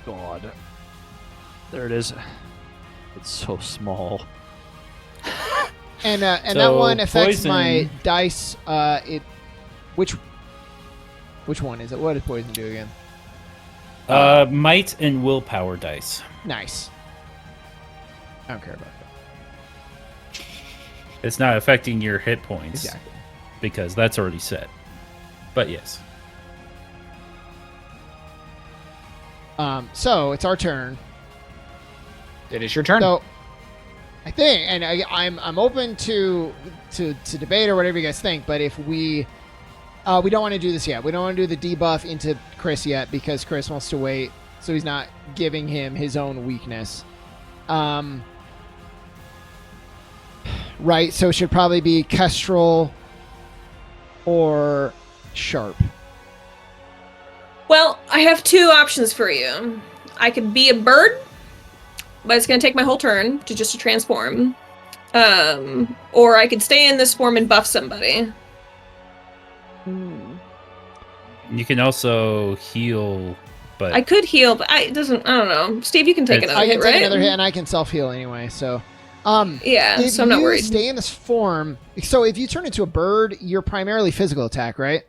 God. There it is. It's so small. And that So, one affects poison- my dice. Which one is it? What does poison do again? Might and willpower dice. Nice. I don't care about that. It's not affecting your hit points Exactly. because that's already set. But yes. So it's our turn. It is your turn. So I think, and I'm open to debate or whatever you guys think. But if we don't want to do this yet. We don't want to do the debuff into Chris yet because Chris wants to wait, so he's not giving him his own weakness. Right. So it should probably be Kestrel or Sharp. Well, I have two options for you. I could be a bird, but it's going to take my whole turn to transform. Or I could stay in this form and buff somebody. You can also heal, but I could heal, but I don't know. Steve, you can take It's- another I can hit, take right? another hit, and I can self heal anyway. So, Yeah, if so I'm not you worried. stay in this form, so if you turn into a bird, you're primarily physical attack, right?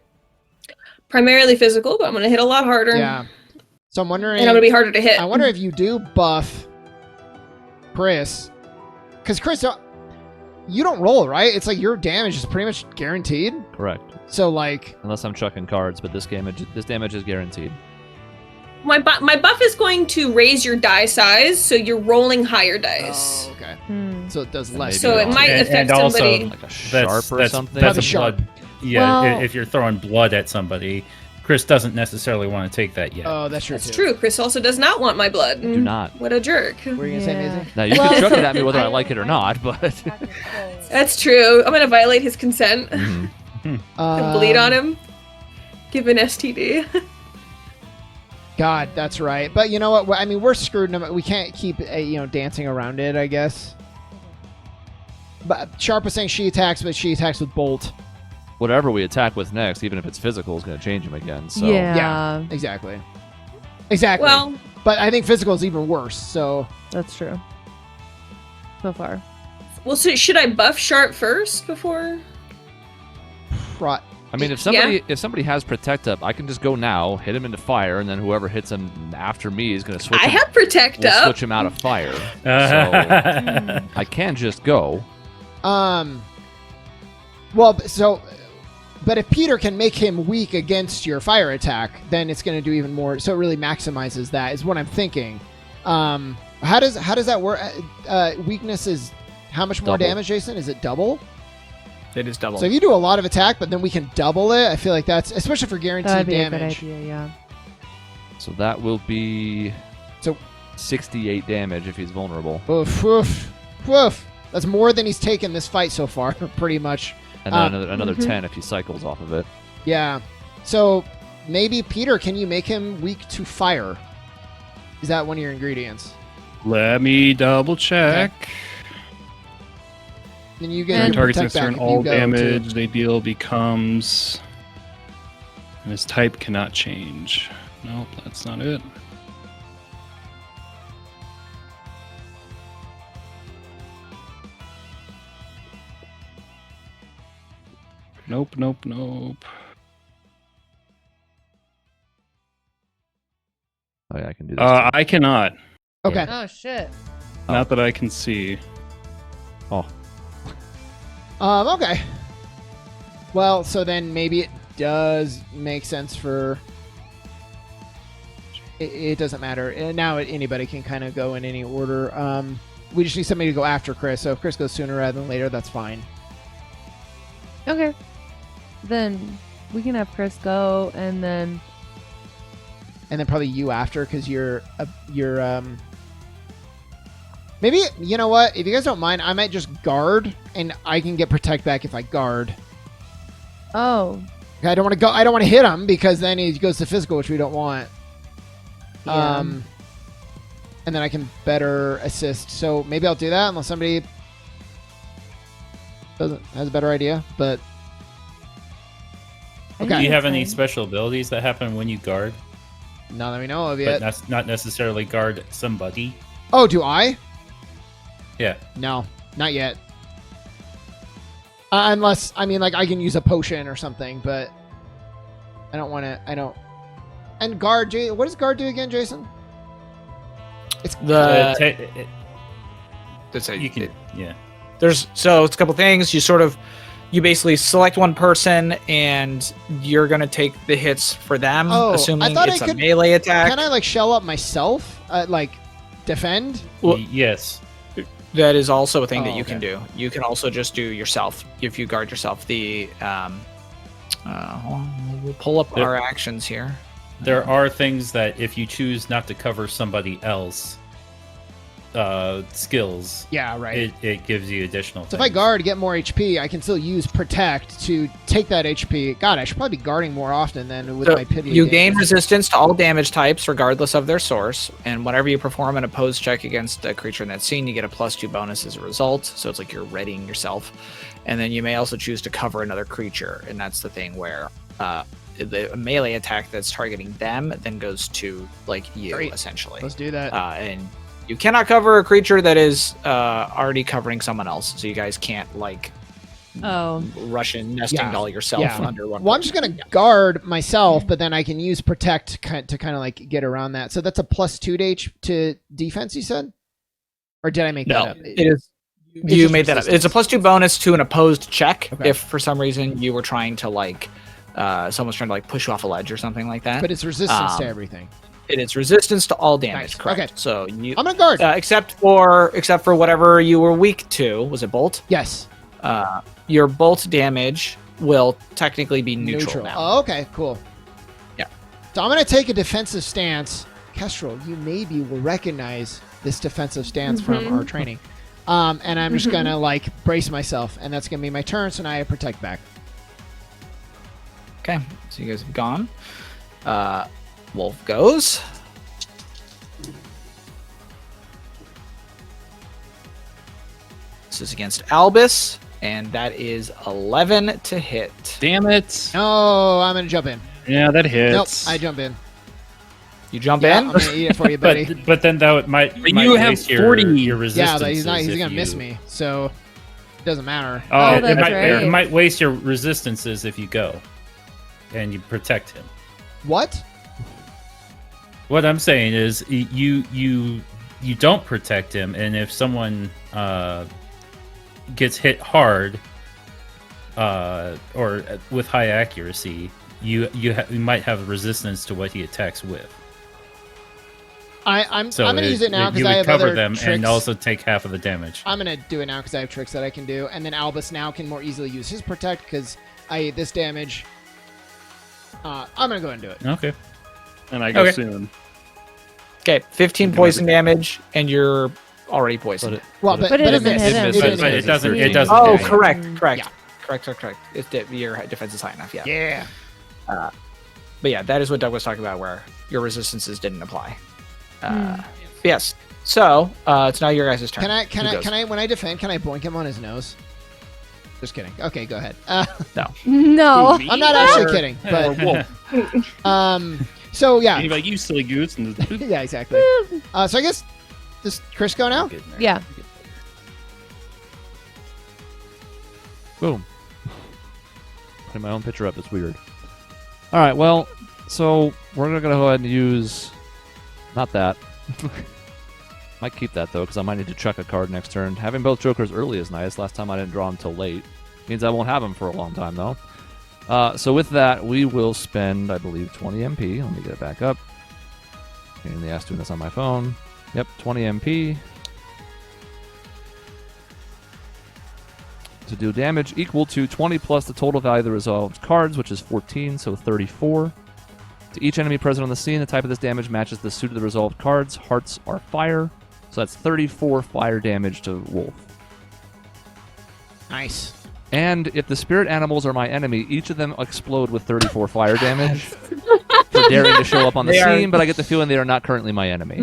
Primarily physical, but I'm going to hit a lot harder. Yeah. So I'm wondering. And I'm going to be harder to hit. I wonder if you do buff Chris, because Chris, you don't roll, right? It's like your damage is pretty much guaranteed. Correct. So like, Unless I'm chucking cards, but this damage is guaranteed. My buff is going to raise your die size, so you're rolling higher dice. oh, okay. Hmm. So it does And less. maybe So it not. might And- affect and also- somebody. Like a sharp or something. That's Probably a sharp. blood. Yeah, Well- if you're throwing blood at somebody, Chris doesn't necessarily want to take that yet. Oh, that's true. That's too. true. Chris also does not want my blood. Do not. What a jerk. What were you gonna say, Yeah. Maisie? Now you Well, can chuck it at me so- whether I like it or not, but That's true. I'm going to violate his consent. Mhm. Bleed on him. Give an STD. God, that's right. But you know what? I mean, we're screwed. We can't keep dancing around it, I guess. But Sharp was saying she attacks, but she attacks with Bolt. whatever we attack with next, even if it's physical, is going to change him again. So Yeah, Exactly. Well, But I think physical is even worse. So that's true. So far. so should I buff Sharp first before? pro- I mean, if Yeah. somebody has protect up, I can just go now, hit him into fire, and then whoever hits him after me is going to switch. I him, have Protect will up. switch him out of fire. So I can just go. But if Peter can make him weak against your fire attack, then it's going to do even more. So it really maximizes that, is what I'm thinking. How does that work? Weakness is how much more Double. damage, Jason? Is it double? It is double. So if you do a lot of attack, but then we can double it, I feel like that's, especially for guaranteed That'd be damage. a good idea. Yeah. So that will be So- 68 damage if he's vulnerable, Oof, oof, oof. That's more than he's taken this fight so far, pretty much. and then Uh, another mhm. 10 if he cycles off of it. Yeah. So maybe Peter, can you make him weak to fire? Is that one of your ingredients? Let me double check. Then you get And- your Targets protect back extern if all you go, too. damage they deal becomes. And his type cannot change. Nope, that's not it. Nope, nope, nope. Oh yeah, I can do this. too. I cannot. Okay. Oh shit. Not that I can see. Okay. Well, so then maybe it does make sense for. It doesn't matter. And now anybody can kind of go in any order. We just need somebody to go after Chris. So if Chris goes sooner rather than later, that's fine. Okay. Then we can have Chris go, and then And then probably you after, because you're. Maybe, you know what? If you guys don't mind, I might just guard, and I can get protect back if I guard. oh I don't want to go. I don't want to hit him because then he goes to physical, which we don't want. Yeah. and then I can better assist. So maybe I'll do that unless somebody has a better idea. But I Okay. Do you think have it's any fine. special abilities that happen when you guard, not that we know of but yet. not necessarily guard somebody? Oh, do I? Yeah. No, not yet. Unless, I mean, like, I can use a potion or something, but I don't want to. I don't. And guard, what does guard do again, Jason? It's The Ta- that's a, you can. Yeah. There's so it's a couple things. You basically select one person and you're gonna take the hits for them, Oh, I assuming thought it's I a could- melee attack. Can I like shell up myself? Like defend? Well- Yes. That is also a thing Oh, that you can do. You can also just do yourself if you guard yourself. We'll pull up There- our actions here. There are things that if you choose not to cover somebody else, skills, Yeah, right. it gives you additional. So if I things. guard, get more HP, I can still use protect to take that HP. God, I should probably be guarding more often than with So my pity. you gain resistance to all damage types, regardless of their source. And whenever you perform an opposed check against a creature in that scene, you get a +2 bonus as a result. So it's like you're readying yourself. And then you may also choose to cover another creature, and that's the thing where the melee attack that's targeting them then goes to like you, Great. essentially. Let's do that. And you cannot cover a creature that is already covering someone else, so you guys can't like Oh. rush in nesting Yeah. doll yourself Yeah. under one. Well, I'm just gonna guard myself, but then I can use protect to kind of like get around that. So that's a +2 to defense. You said, or did I make No, that up? it is. It's You just made that up. It's a resistance. +2 bonus to an opposed check Okay. if for some reason you were trying to like someone's trying to like push you off a ledge or something like that. But it's resistance to Um, everything. It is resistance to all damage. Nice. Correct. Okay. So you I'm gonna guard. except for whatever you were weak to. Was it bolt? Yes. Your bolt damage will technically be neutral, now. Oh, okay, cool. Yeah. So I'm gonna take a defensive stance. Kestrel, you maybe will recognize this defensive stance from our training. And I'm just gonna like brace myself, and that's gonna be my turn. So now I protect back. Okay. So you guys have gone. Wolf goes. This is against Albus, and that is 11 to hit. Damn it. No, I'm gonna jump in. Yeah, that Nope, hits. I jump in. You jump Yeah, in. I'm gonna eat it for you, buddy. But then that might But might you have waste 40. your Yeah, resistance. but he's not. He's gonna miss me, so it doesn't matter. Oh, Oh, that's right. It might waste your resistances if you go, and you protect him. What? What I'm saying is you don't protect him, and if someone gets hit hard or with high accuracy, you might have resistance to what he attacks with. I'm So gonna use it now because you I would have cover other them tricks. and also take half of the damage. I'm gonna do it now because I have tricks that I can do, and then Albus now can more easily use his protect because I ate this damage. I'm gonna go ahead and do it. Okay. And I go Okay. soon. Okay, 15 poison damage, and you're already poisoned. Well, But but it it doesn't missed. hit him. It But didn't it miss. doesn't. It 13. doesn't. Oh, damage. correct. Yeah. Correct. Your defense is high enough. Yeah. Yeah. But yeah, that is what Doug was talking about, where your resistances didn't apply. Yes. So it's now your guys' turn. Can Who goes? I when I defend, can I boink him on his nose? Just kidding. Okay, go ahead. No. I'm not actually kidding, but so yeah, He's like, you silly goose. And just, yeah, exactly. So I guess does Chris go now? Yeah. Boom. Putting my own picture up is weird. All right, well, so we're going to go ahead and use... Not that. Might keep that, though, because I might need to chuck a card next turn. Having both Jokers early is nice. Last time I didn't draw them till late. Means I won't have them for a long time, though. So with that, we will spend, I believe, 20 MP. Let me get it back up. Pain in the ass doing this on my phone. Yep, 20 MP. To do damage equal to 20 plus the total value of the resolved cards, which is 14, so 34. To each enemy present on the scene, the type of this damage matches the suit of the resolved cards. Hearts are fire, so that's 34 fire damage to Wolf. Nice. And if the spirit animals are my enemy, each of them explode with 34 fire damage. for daring to show up on the They are- scene, but I get the feeling they are not currently my enemy.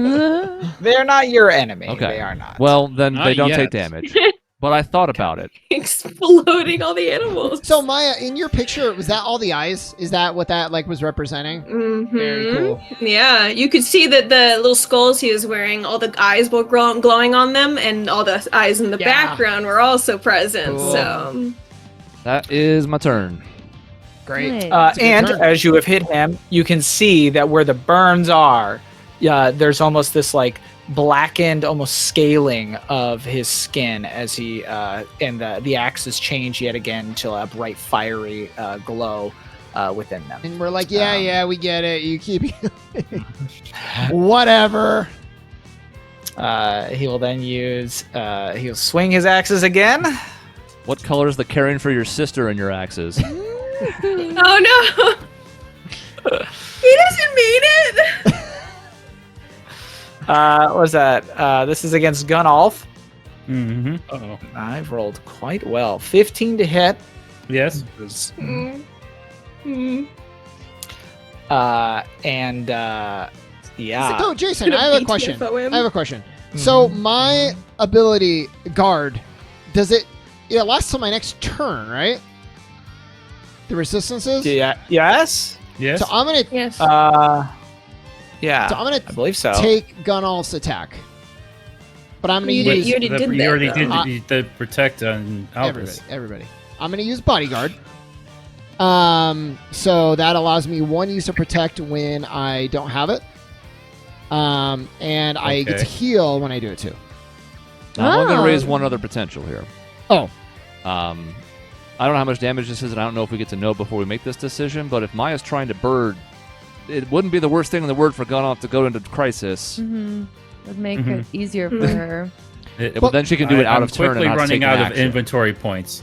They're not your enemy. Okay. They are not. Well, then Not they don't yet. take damage. But I thought about it. Exploding all the animals. So Maya, in your picture, was that all the eyes? Is that what that like was representing? Very cool. Yeah, you could see that the little skulls he was wearing, all the eyes were glowing on them, and all the eyes in the Yeah. background were also present. Cool. So That is my turn. Great. Nice. It's a good And turn. as you have hit him, you can see that where the burns are, there's almost this like blackened, almost scaling of his skin as he and the axes change yet again to a bright, fiery glow within them. And we're like, yeah, we get it. You keep whatever. He will then use. He'll swing his axes again. What color is the caring for your sister in your axes? oh no, he doesn't mean it. What was that? This is against Gunolf. Mm-hmm. Uh-oh. I've rolled quite well. 15 to hit. Yes. Yeah. So, Jason, I have a question. BTFO him. I have a question. So, my ability guard, does it lasts till my next turn, right? The resistances? Yeah. Yes. Yes. So, I'm going to Yes. Yeah. So I'm gonna I believe so. take Gunolf's attack. But I'm gonna You use already did You that, already though. did the protect on Albus. everybody. I'm gonna use bodyguard. So that allows me one use of protect when I don't have it. And I get to Okay. heal when I do it too. Now, I'm going Oh. to raise one other potential here. Oh. I don't know how much damage this is, and I don't know if we get to know before we make this decision, but if Maya's trying to bird, it wouldn't be the worst thing in the world for Gunnoff to go into crisis. Would make Mhm. it easier for her. But then she can do it out I'm of turn and quickly not running take an out of action. inventory points.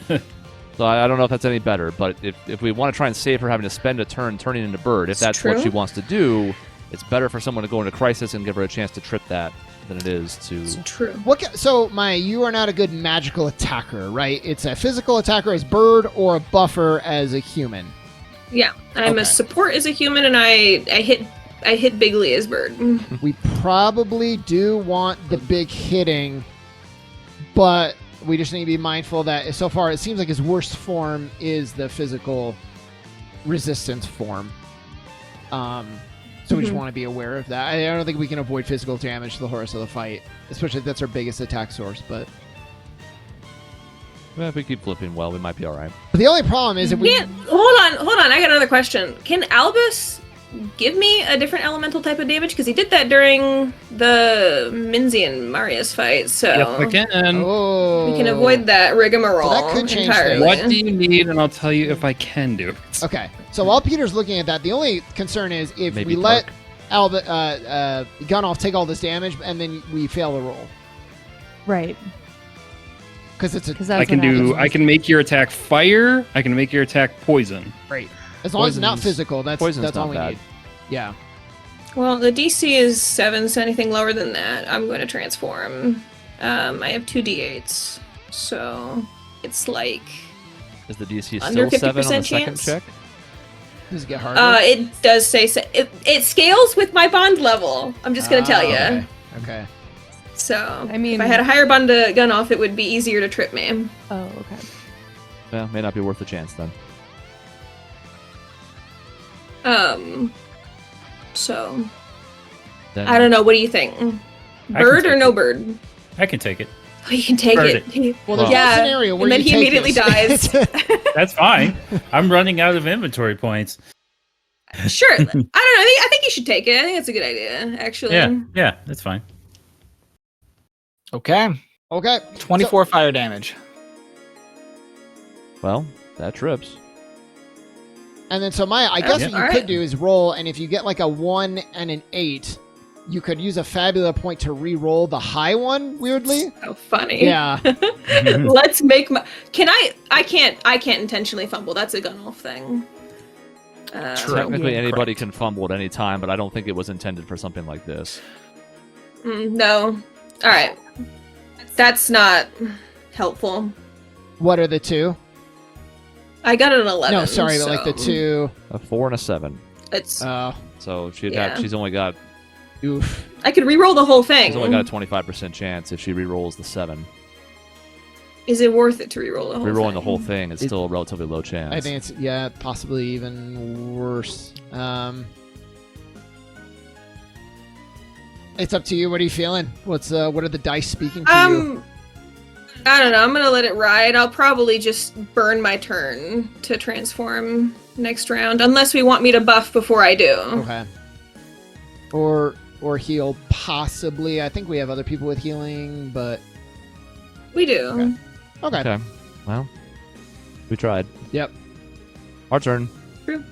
So I don't know if that's any better, but if we want to try and save her having to spend a turn turning into bird, if It's that's what true. she wants to do, it's better for someone to go into crisis and give her a chance to trip that than it is to... It's true. So Maya, you are not a good magical attacker, right? It's a physical attacker as bird or a buffer as a human. Yeah, I'm Okay. a support as a human, and I hit bigly as bird. We probably do want the big hitting, but we just need to be mindful that so far it seems like his worst form is the physical resistance form. So we just want to be aware of that. I don't think we can avoid physical damage to the horse of the fight, especially if that's our biggest attack source. But Well, if we keep flipping well, we might be all right. the only problem is if we Yeah, hold on. I got another question. Can Albus give me a different elemental type of damage? Because he did that during the Minzy and Marius fight, so Yes, I can. oh we can avoid that rigmarole So that could change entirely. things. What do you need? And I'll tell you if I can do it. Okay, so while Peter's looking at that, the only concern is if Maybe we let Tark. Gunnoff take all this damage and then we fail the roll Right. because it's a Because I can do. I can make your attack fire. I can make your attack poison. great as long as it's not Poison's- physical. That's poison's all not we bad. need. Yeah. Well, the DC is 7, so anything lower than that, I'm going to transform. I have 2d8s, so it's like Is the DC Under still 7 on the 50% second chance? check? Does it get harder? it does say it scales with my bond level. I'm just going to tell you. Okay. Okay. So, I mean- if I had a higher bond to gun off, it would be easier to trip me. Oh, okay. Yeah, may not be worth the chance then. So Then I don't know. What do you think? Bird or take no it. bird? I can take it. Oh, you can take Bird it. Well, there's Yeah, one scenario where and then you he take immediately this. dies. That's fine. I'm running out of inventory points. Sure. I don't know. I think you should take it. I think that's a good idea, actually. Yeah, that's fine. Okay. Okay. 24 fire damage. Well, that trips. And then so Maya, I guess Yeah. what you Alright. could do is roll, and if you get like a 1 and an 8, you could use a Fabula point to re-roll the high one. Weirdly. So funny. Yeah. Let's make my. Can I? I can't intentionally fumble. That's a gun off thing. True. Technically, Yeah, anybody correct. can fumble at any time, but I don't think it was intended for something like this. No. All right. That's not helpful. What are the two? I got an 11. No, sorry, but like the so- two. A 4 and a 7. It's So Yeah. she's only got Oof. I could re-roll the whole thing. she's only got a 25% chance if she re-rolls the 7. Is it worth it to re-roll the whole Re-rolling thing? the whole thing is still a relatively low chance. I think it's possibly even worse. It's up to you. What are you feeling? What are the dice speaking to you? I don't know. I'm gonna let it ride. I'll probably just burn my turn to transform next round, unless we want me to buff before I do. Okay. Or heal possibly. I think we have other people with healing, but We do. okay. Okay. Well, we tried. Yep. Our turn. True.